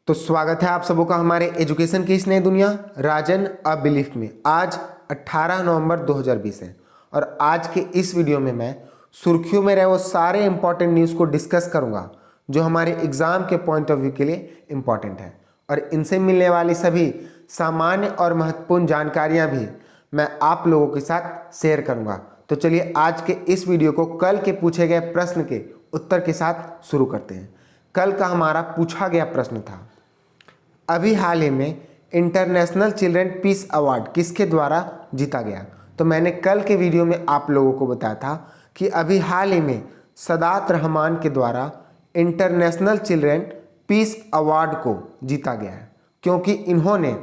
तो स्वागत है आप सबों का हमारे एजुकेशन की इस नई दुनिया राजन अ बिलीफ में। आज 18 नवंबर 2020 है और आज के इस वीडियो में मैं सुर्खियों में रहे वो सारे इंपॉर्टेंट न्यूज़ को डिस्कस करूंगा जो हमारे एग्जाम के पॉइंट ऑफ व्यू के लिए इंपॉर्टेंट है, और इनसे मिलने वाली सभी सामान्य और महत्वपूर्ण जानकारियां भी मैं आप लोगों के साथ शेयर करूंगा। तो चलिए आज के इस वीडियो को कल के पूछे गए प्रश्न के उत्तर के साथ शुरू करते हैं। कल का हमारा पूछा गया प्रश्न था, अभी हाल ही में इंटरनेशनल चिल्ड्रन पीस अवार्ड किसके द्वारा जीता गया। तो मैंने कल के वीडियो में आप लोगों को बताया था कि अभी हाल ही में सदात रहमान के द्वारा इंटरनेशनल चिल्ड्रन पीस अवार्ड को जीता गया है, क्योंकि इन्होंने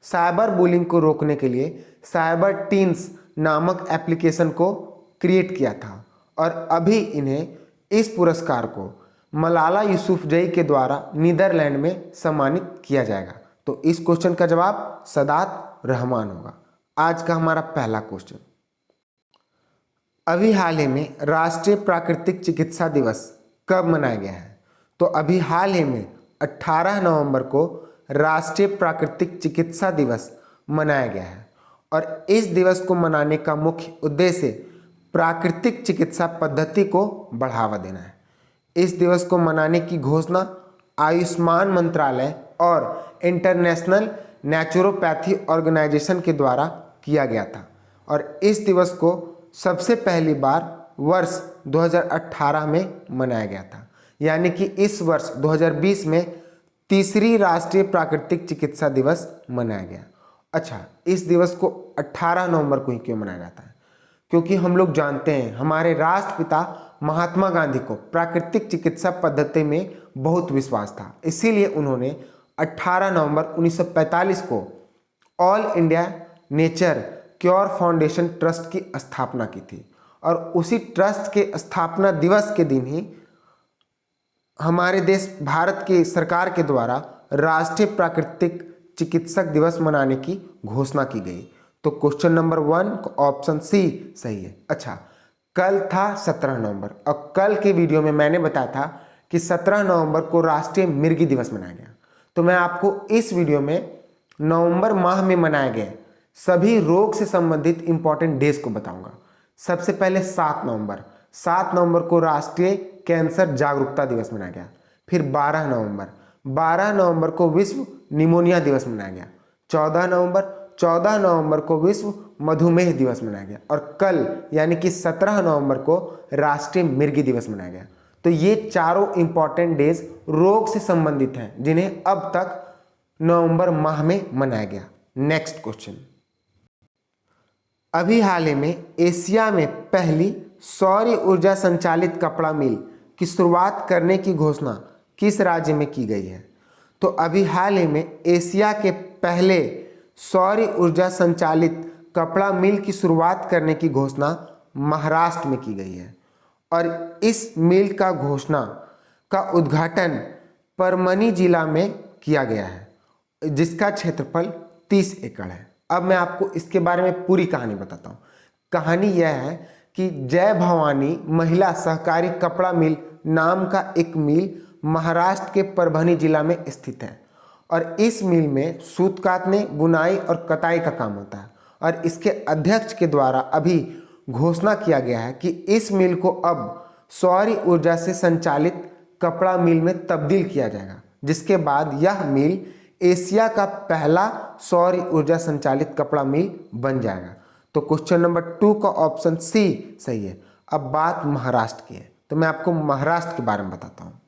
साइबर बुलिंग को रोकने के लिए साइबर टीन्स नामक एप्लीकेशन को क्रिएट किया था, और अभी इन्हें इस पुरस्कार को मलाला यूसुफजई के द्वारा नीदरलैंड में सम्मानित किया जाएगा। तो इस क्वेश्चन का जवाब सदात रहमान होगा। आज का हमारा पहला क्वेश्चन, अभी हाल ही में राष्ट्रीय प्राकृतिक चिकित्सा दिवस कब मनाया गया है। तो अभी हाल ही में 18 नवंबर को राष्ट्रीय प्राकृतिक चिकित्सा दिवस मनाया गया है, और इस दिवस को मनाने का मुख्य उद्देश्य प्राकृतिक चिकित्सा पद्धति को बढ़ावा देना है। इस दिवस को मनाने की घोषणा आयुष्मान मंत्रालय और इंटरनेशनल नेचुरोपैथी ऑर्गेनाइजेशन के द्वारा किया गया था, और इस दिवस को सबसे पहली बार वर्ष 2018 में मनाया गया था, यानी कि इस वर्ष 2020 में तीसरी राष्ट्रीय प्राकृतिक चिकित्सा दिवस मनाया गया। अच्छा, इस दिवस को 18 नवंबर को ही क्यों मनाया जाता है? क्योंकि हम लोग जानते हैं हमारे राष्ट्रपिता महात्मा गांधी को प्राकृतिक चिकित्सा पद्धति में बहुत विश्वास था, इसीलिए उन्होंने 18 नवंबर 1945 को all India nature cure foundation trust की स्थापना की थी, और उसी ट्रस्ट के स्थापना दिवस के दिन ही हमारे देश भारत की सरकार के द्वारा राष्ट्रीय प्राकृतिक चिकित्सक दिवस मनाने की घोषणा की गई। तो क्वेश्चन नंबर 1 ऑप्शन सी सही है। अच्छा, कल था 17 नवंबर, और कल के वीडियो में मैंने बताया था कि 17 नवंबर को राष्ट्रीय मिर्गी दिवस मनाया गया। तो मैं आपको इस वीडियो में नवंबर माह में मनाए गए सभी रोग से संबंधित इंपॉर्टेंट डेज को बताऊंगा। सबसे पहले 7 नवंबर को राष्ट्रीय कैंसर जागरूकता दिवस मनाया गया। फिर 12 नवंबर को विश्व निमोनिया दिवस मनाया गया। 14 नवंबर को विश्व मधुमेह दिवस मनाया गया, और कल यानी कि 17 नवंबर को राष्ट्रीय मिर्गी दिवस मनाया गया। तो ये चारों इंपॉर्टेंट डेज रोग से संबंधित हैं जिन्हें अब तक नवंबर माह में मनाया गया। नेक्स्ट क्वेश्चन, अभी हाल ही में एशिया में पहली सौर ऊर्जा संचालित कपड़ा मिल की शुरुआत करने की घोषणा किस राज्य में की गई है। तो अभी हाल ही में एशिया के पहले सौर ऊर्जा संचालित कपड़ा मिल की शुरुआत करने की घोषणा महाराष्ट्र में की गई है, और इस मिल का घोषणा का उद्घाटन परमनी जिला में किया गया है, जिसका क्षेत्रफल 30 एकड़ है। अब मैं आपको इसके बारे में पूरी कहानी बताता हूँ। कहानी यह है कि जय भवानी महिला सहकारी कपड़ा मिल नाम का एक मिल महाराष्ट्र के परभनी जिला में स्थित है, और इस मिल में सूत कातने, बुनाई और कताई का काम होता है, और इसके अध्यक्ष के द्वारा अभी घोषणा किया गया है कि इस मिल को अब सौर ऊर्जा से संचालित कपड़ा मिल में तब्दील किया जाएगा, जिसके बाद यह मिल एशिया का पहला सौर ऊर्जा संचालित कपड़ा मिल बन जाएगा। तो क्वेश्चन नंबर 2 का ऑप्शन सी सही है। अब बात महाराष्ट्र की है, तो मैं आपको महाराष्ट्र के बारे में बताता हूँ।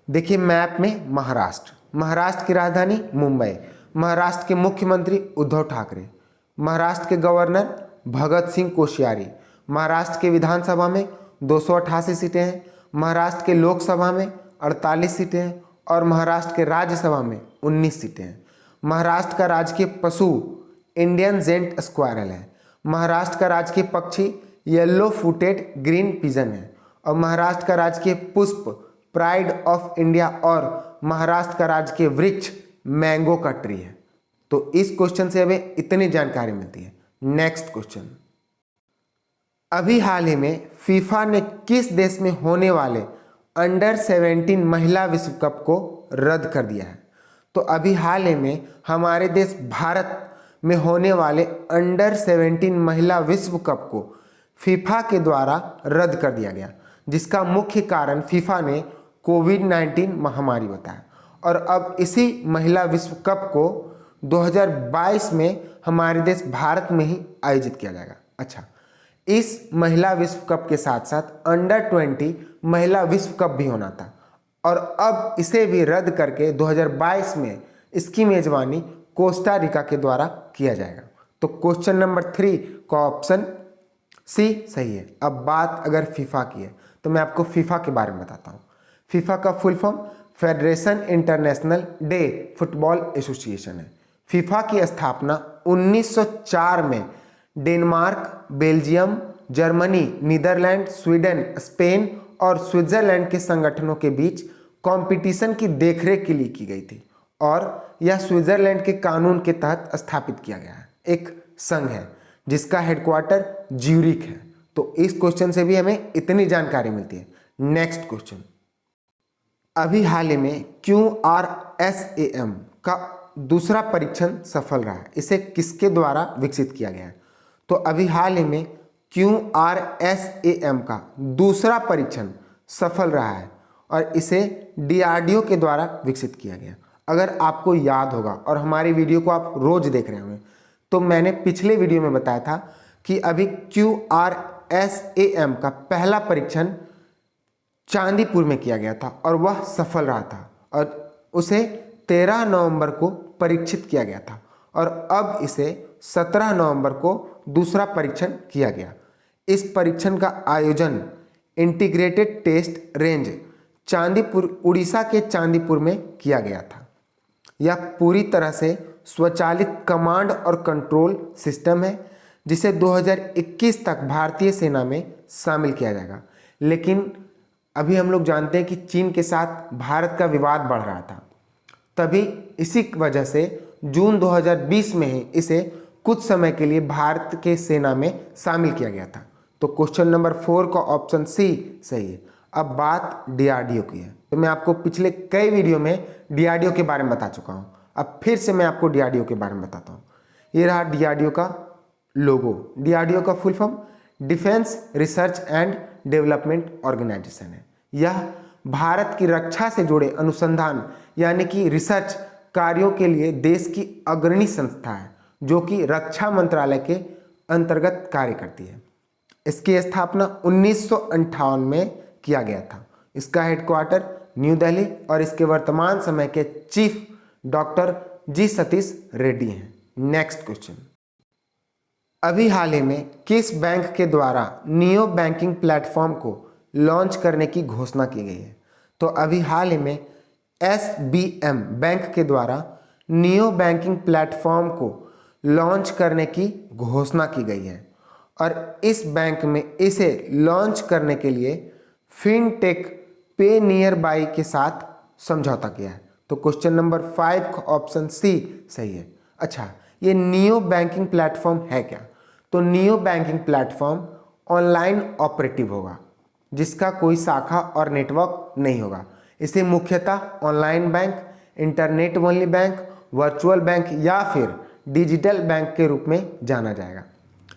देखिए मैप में महाराष्ट्र की राजधानी मुंबई, महाराष्ट्र के मुख्यमंत्री उद्धव ठाकरे, महाराष्ट्र के गवर्नर भगत सिंह कोश्यारी, महाराष्ट्र के विधानसभा में 288 सीटें हैं, महाराष्ट्र के लोकसभा में 48 सीटें हैं, और महाराष्ट्र के राज्यसभा में 19 सीटें हैं। महाराष्ट्र का राजकीय पशु इंडियन जेंट स्क्वायरल है, महाराष्ट्र का राजकीय पक्षी येलो फुटेड ग्रीन पिजन है, और महाराष्ट्र का राजकीय पुष्प प्राइड ऑफ इंडिया, और महाराष्ट्र का राजकीय वृक्ष मैंगो का ट्री है। तो इस क्वेश्चन से हमें इतनी जानकारी मिलती है। नेक्स्ट क्वेश्चन, अभी हाल ही में फीफा ने किस देश में होने वाले अंडर 17 महिला विश्व कप को रद्द कर दिया है। तो अभी हाल ही में हमारे देश भारत में होने वाले अंडर 17 महिला विश्व कप को फीफा के द्वारा रद्द कर दिया गया, जिसका मुख्य कारण फीफा ने कोविड-19 महामारी बताया। और अब इसी महिला विश्व कप को 2022 में हमारे देश भारत में ही आयोजित किया जाएगा। अच्छा, इस महिला विश्व कप के साथ साथ अंडर 20 महिला विश्व कप भी होना था, और अब इसे भी रद्द करके 2022 में इसकी मेजबानी कोस्टा रिका के द्वारा किया जाएगा। तो क्वेश्चन नंबर 3 का ऑप्शन सी सही है। अब बात अगर फीफा की है तो मैं आपको फीफा के बारे में बताता हूँ। फीफा का full form federation international de football association है। फीफा की स्थापना 1904 में Denmark, Belgium, Germany, Netherlands, Sweden, Spain और स्विट्जरलैंड के संगठनों के बीच कंपटीशन की देखरेख के लिए की गई थी, और यह स्विट्जरलैंड के कानून के तहत स्थापित किया गया है। एक संघ है जिसका हेडक्वार्टर ज्यूरिख है। तो इस क्वेश्चन से भी हमें इतनी जानकारी मिलती है। नेक्स्ट क्वेश्चन, अभी हाल ही में QRSAM का दूसरा परीक्षण सफल रहा है। इसे किसके द्वारा विकसित किया गया है? तो अभी हाल ही में QRSAM का दूसरा परीक्षण सफल रहा है और इसे DRDO के द्वारा विकसित किया गया। अगर आपको याद होगा और हमारी वीडियो को आप रोज देख रहे होंगे तो मैंने पिछले वीडियो में बताया था कि अभी QRSAM का पहला परीक्षण चांदीपुर में किया गया था और वह सफल रहा था, और उसे 13 नवंबर को परीक्षित किया गया था, और अब इसे 17 नवंबर को दूसरा परीक्षण किया गया। इस परीक्षण का आयोजन integrated test range Chandipur, Orissa के चांदीपुर में किया गया था। यह पूरी तरह से स्वचालित कमांड और कंट्रोल सिस्टम है, जिसे 2021 तक भारतीय सेना में शामिल किया जाएगा। लेकिन अभी हम लोग जानते हैं कि चीन के साथ भारत का विवाद बढ़ रहा था, तभी इसी वजह से जून 2020 में ही इसे कुछ समय के लिए भारत के सेना में शामिल किया गया था। तो क्वेश्चन नंबर 4 का ऑप्शन सी सही है। अब बात DRDO की है। तो मैं आपको पिछले कई वीडियो में DRDO के बारे में बता चुका हूँ। अब फिर से मैं आपको DRDO के बारे में बताता हूँ। ये रहा DRDO का लोगो। DRDO का full form defence research and development organisation है। यह भारत की रक्षा से जुड़े अनुसंधान यानी कि रिसर्च कार्यों के लिए देश की अग्रणी संस्था है, जो कि रक्षा मंत्रालय के अंतर्गत कार्य करती है। इसकी स्थापना 1958 में किया गया था। इसका हेडक्वार्टर न्यू दिल्ली और इसके वर्तमान समय के चीफ डॉक्टर जी सतीश रेड्डी हैं। नेक्स्ट क्वेश्चन, अभी हाल ही में किस बैंक के द्वारा नियो बैंकिंग प्लेटफॉर्म को लॉन्च करने की घोषणा की गई है? तो अभी हाल ही में SBM बैंक के द्वारा नियो बैंकिंग प्लेटफॉर्म को लॉन्च करने की घोषणा की गई है, और इस बैंक में इसे लॉन्च करने के लिए फिनटेक पे नियर बाई के साथ समझौता किया है। तो क्वेश्चन नंबर 5 का ऑप्शन सी सही है। अच्छा, ये नियो बैंकिंग प्लेटफॉर्म है क्या? तो neo banking platform online operative होगा, जिसका कोई शाखा और नेटवर्क नहीं होगा। इसे मुख्यतः online bank, internet only bank, virtual bank या फिर डिजिटल बैंक के रूप में जाना जाएगा।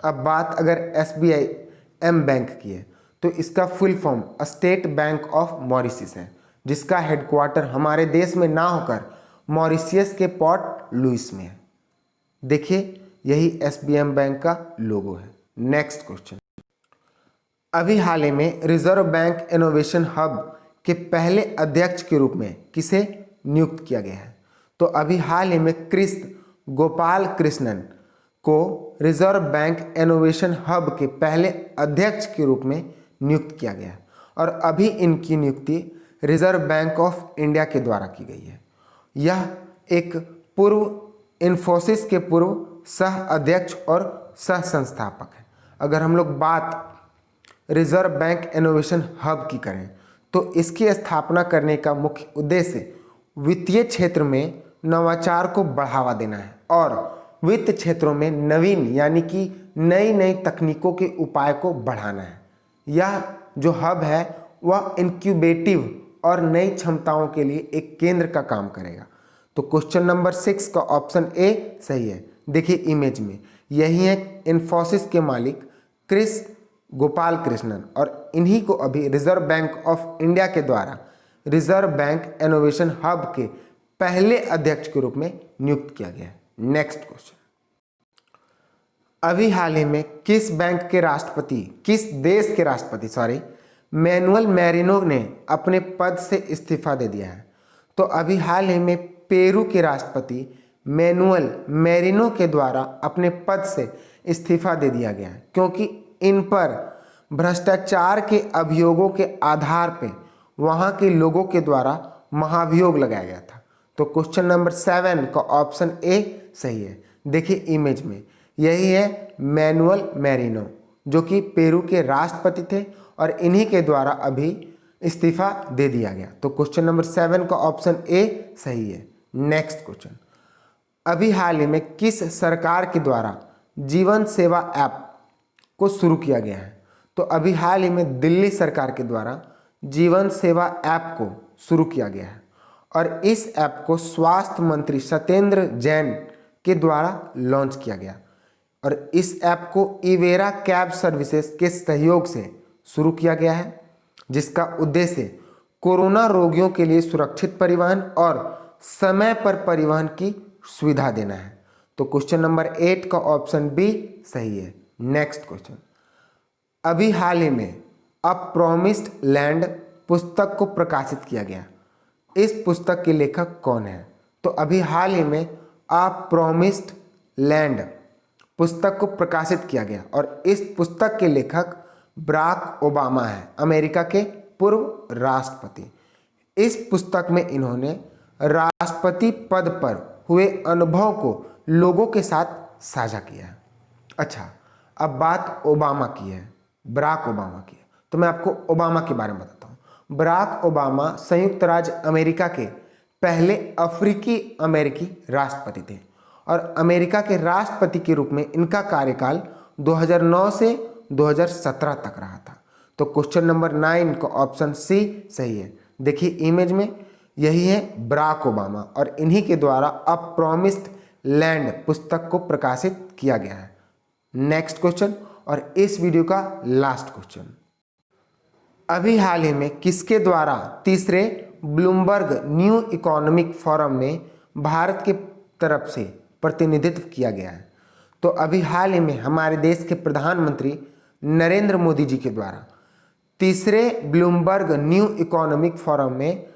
अब बात अगर SBIM बैंक की है तो इसका full form state bank of Mauritius है, जिसका हेडक्वार्टर हमारे देश में ना होकर मॉरिशियस के पोर्ट लुइस में है। देखिए, यही SBM बैंक का लोगो है। नेक्स्ट क्वेश्चन, अभी हाल ही में रिजर्व बैंक इनोवेशन हब के पहले अध्यक्ष के रूप में किसे नियुक्त किया गया है? तो अभी हाल ही में कृष्ण गोपाल कृष्णन को रिजर्व बैंक इनोवेशन हब के पहले अध्यक्ष के रूप में नियुक्त किया गया है, और अभी इनकी नियुक्ति रिजर्व बैंक ऑफ इंडिया के द्वारा की गई है। यह एक पूर्व इन्फोसिस के पूर्व सह अध्यक्ष और सह संस्थापक है। अगर हम लोग बात रिजर्व बैंक इनोवेशन हब की करें तो इसकी स्थापना करने का मुख्य उद्देश्य वित्तीय क्षेत्र में नवाचार को बढ़ावा देना है और वित्त क्षेत्रों में नवीन यानी कि नई नई तकनीकों के उपाय को बढ़ाना है। यह जो हब है वह इनक्यूबेटिव और नई क्षमताओं के लिए एक केंद्र का काम करेगा। तो क्वेश्चन नंबर 6 का ऑप्शन ए सही है। देखिए इमेज में, यही है इन्फोसिस के मालिक क्रिस गोपाल कृष्णन, और इन्हीं को अभी रिजर्व बैंक ऑफ इंडिया के द्वारा रिजर्व बैंक इनोवेशन हब के पहले अध्यक्ष के रूप में नियुक्त किया गया है। नेक्स्ट क्वेश्चन, अभी हाल ही में किस देश के राष्ट्रपति मैनुअल मैरिनो ने अपने पद से इस्तीफा दे दिया है? तो अभी हाल ही में पेरू के राष्ट्रपति मैनुअल मैरिनो के द्वारा अपने पद से इस्तीफा दे दिया गया है, क्योंकि इन पर भ्रष्टाचार के अभियोगों के आधार पे वहाँ के लोगों के द्वारा महाभियोग लगाया गया था। तो क्वेश्चन नंबर 7 का ऑप्शन ए सही है। देखिए इमेज में, यही है मैनुअल मैरिनो, जो कि पेरू के राष्ट्रपति थे और इन्हीं के द्वारा अभी इस्तीफा दे दिया गया। तो क्वेश्चन नंबर 7 का ऑप्शन ए सही है। नेक्स्ट क्वेश्चन, अभी हाल ही में किस सरकार के द्वारा जीवन सेवा ऐप को शुरू किया गया है? तो अभी हाल ही में दिल्ली सरकार के द्वारा जीवन सेवा ऐप को शुरू किया गया है, और इस ऐप को स्वास्थ्य मंत्री सत्येंद्र जैन के द्वारा लॉन्च किया गया, और इस ऐप को इवेरा कैब सर्विसेज के सहयोग से शुरू किया गया है, जिसका उद्देश्य कोरोना रोगियों के लिए सुरक्षित परिवहन और समय पर परिवहन की सुविधा देना है। तो क्वेश्चन नंबर 8 का ऑप्शन बी सही है। नेक्स्ट क्वेश्चन, अभी हाल ही में अ प्रॉमिस्ड लैंड पुस्तक को प्रकाशित किया गया। इस पुस्तक के लेखक कौन है? तो अभी हाल ही में अ प्रॉमिस्ड लैंड पुस्तक को प्रकाशित किया गया, और इस पुस्तक के लेखक बराक ओबामा है, अमेरिका के पूर्व राष्ट्रपति। इस पुस्तक में इन्होंने राष्ट्रपति पद पर हुए अनुभव को लोगों के साथ साझा किया है। अच्छा, अब बात ओबामा की है, बराक ओबामा की है, तो मैं आपको ओबामा के बारे में बताता हूँ। बराक ओबामा संयुक्त राज्य अमेरिका के पहले अफ्रीकी अमेरिकी राष्ट्रपति थे, और अमेरिका के राष्ट्रपति के रूप में इनका कार्यकाल 2009 से 2017 तक रहा था। तो क्वेश्चन नंबर 9 का ऑप्शन सी सही है। देखिए इमेज में, यही है बराक ओबामा, और इन्हीं के द्वारा अ प्रॉमिस्ड लैंड पुस्तक को प्रकाशित किया गया है। नेक्स्ट क्वेश्चन, और इस वीडियो का लास्ट क्वेश्चन, अभी हाल ही में किसके द्वारा तीसरे ब्लूमबर्ग न्यू इकोनॉमिक फोरम में भारत के तरफ से प्रतिनिधित्व किया गया है? तो अभी हाल ही में हमारे देश के प्रधानमंत्री नरेंद्र मोदी जी के द्वारा तीसरे ब्लूमबर्ग न्यू इकोनॉमिक फोरम में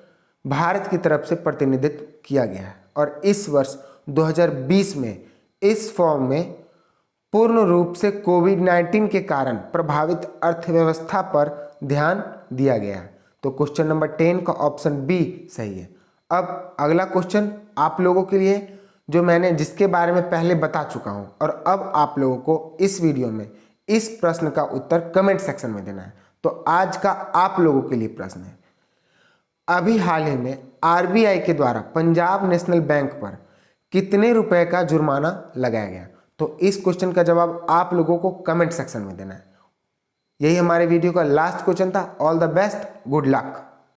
भारत की तरफ से प्रतिनिधित्व किया गया है, और इस वर्ष 2020 में इस फोरम में पूर्ण रूप से कोविड-19 के कारण प्रभावित अर्थव्यवस्था पर ध्यान दिया गया है। तो क्वेश्चन नंबर 10 का ऑप्शन बी सही है। अब अगला क्वेश्चन आप लोगों के लिए, जो मैंने जिसके बारे में पहले बता चुका हूं, और अब आप लोगों को इस वीडियो में इस प्रश्न का उत्तर कमेंट सेक्शन में देना है। तो आज का आप लोगों के लिए प्रश्न है, अभी हाल ही में आरबीआई के द्वारा पंजाब नेशनल बैंक पर कितने रुपए का जुर्माना लगाया गया? तो इस क्वेश्चन का जवाब आप लोगों को कमेंट सेक्शन में देना है। यही हमारे वीडियो का लास्ट क्वेश्चन था। All the best, good luck.